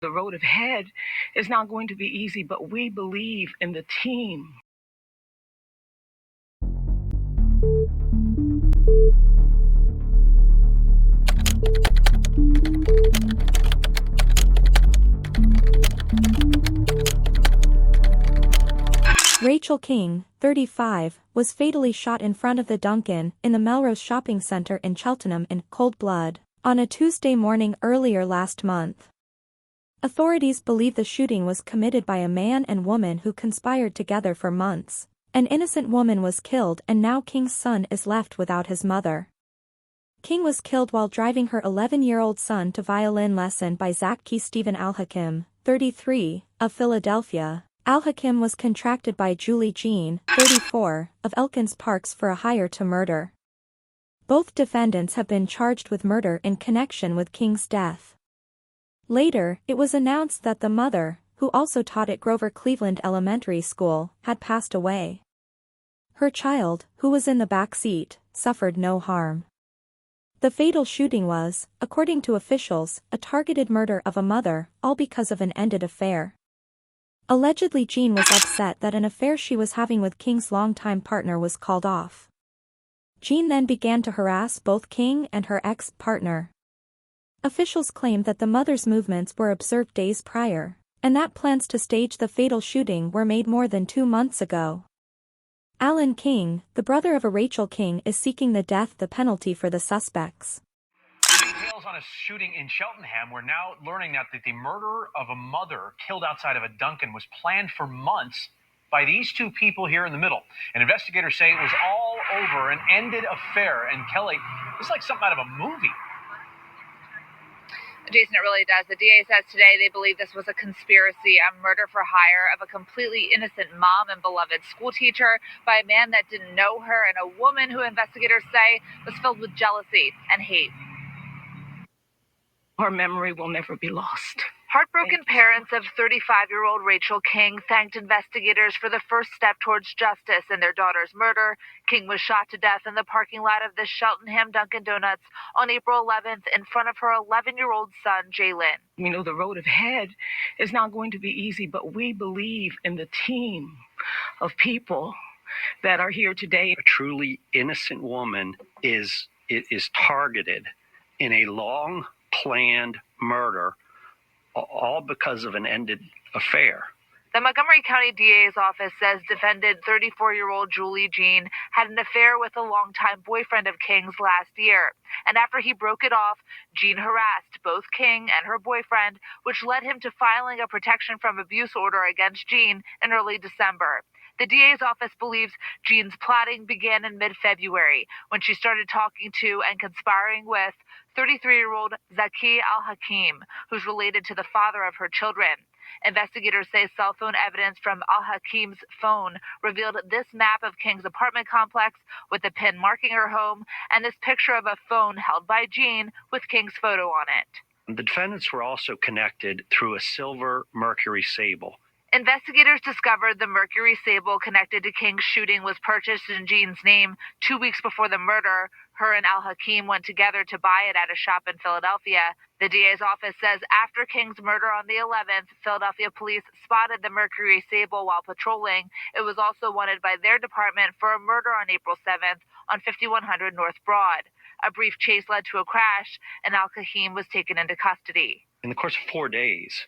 The road ahead is not going to be easy, but we believe in the team. Rachel King, 35, was fatally shot in front of the Dunkin' in the Melrose Shopping Center in Cheltenham in cold blood on a Tuesday morning earlier last month. Authorities believe the shooting was committed by a man and woman who conspired together for months. An innocent woman was killed and now King's son is left without his mother. King was killed while driving her 11-year-old son to violin lesson by Zaki Stephen Al-Hakim, 33, of Philadelphia. Al-Hakim was contracted by Julie Jean, 34, of Elkins Parks for a hire to murder. Both defendants have been charged with murder in connection with King's death. Later, it was announced that the mother, who also taught at Grover Cleveland Elementary School, had passed away. Her child, who was in the back seat, suffered no harm. The fatal shooting was, according to officials, a targeted murder of a mother, all because of an ended affair. Allegedly, Jean was upset that an affair she was having with King's longtime partner was called off. Jean then began to harass both King and her ex-partner. Officials claim that the mother's movements were observed days prior, and that plans to stage the fatal shooting were made more than 2 months ago. Alan King, the brother of Rachel King, is seeking the death penalty for the suspects. Details on a shooting in Cheltenham. We're now learning that the murder of a mother killed outside of a Dunkin' was planned for months by these two people here in the middle. And investigators say it was all over an ended affair. And Kelly, it's like something out of a movie. Jason, it really does. The DA says today they believe this was a conspiracy, a murder for hire of a completely innocent mom and beloved school teacher by a man that didn't know her and a woman who investigators say was filled with jealousy and hate. Her memory will never be lost. Heartbroken parents of 35-year-old Rachel King thanked investigators for the first step towards justice in their daughter's murder. King was shot to death in the parking lot of the Cheltenham Dunkin' Donuts on April 11th in front of her 11-year-old son, Jalen. We know the road ahead is not going to be easy, but we believe in the team of people that are here today. A truly innocent woman is targeted in a long-planned murder, all because of an ended affair. The Montgomery County DA's office says defendant 34-year-old Julie Jean had an affair with a longtime boyfriend of King's last year. And after he broke it off, Jean harassed both King and her boyfriend, which led him to filing a protection from abuse order against Jean in early December. The DA's office believes Jean's plotting began in mid-February when she started talking to and conspiring with 33-year-old Zaki Al-Hakim, who's related to the father of her children. Investigators say cell phone evidence from Al-Hakim's phone revealed this map of King's apartment complex with a pin marking her home and this picture of a phone held by Jean with King's photo on it. The defendants were also connected through a silver Mercury Sable. Investigators discovered the Mercury Sable connected to King's shooting was purchased in Jean's name 2 weeks before the murder. Her and Al-Hakim went together to buy it at a shop in Philadelphia. The DA's office says after King's murder on the 11th, Philadelphia police spotted the Mercury Sable while patrolling. It was also wanted by their department for a murder on April 7th on 5100 North Broad. A brief chase led to a crash, and Al-Hakim was taken into custody. In the course of 4 days,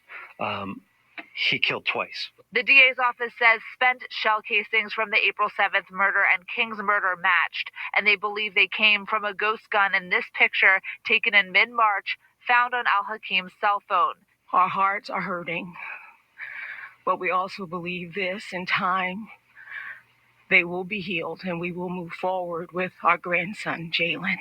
he killed twice. The DA's office says spent shell casings from the April 7th murder and King's murder matched, and they believe they came from a ghost gun in this picture taken in mid-March, found on Al-Hakim's cell phone. Our hearts are hurting, but we also believe this in time they will be healed and we will move forward with our grandson, Jalen.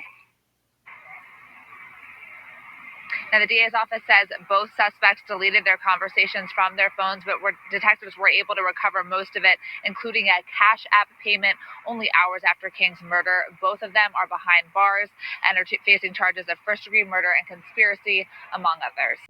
Now, the DA's office says both suspects deleted their conversations from their phones, but detectives were able to recover most of it, including a CASHAPP payment only hours after King's murder. Both of them are behind bars and are facing charges of first-degree murder and conspiracy, among others.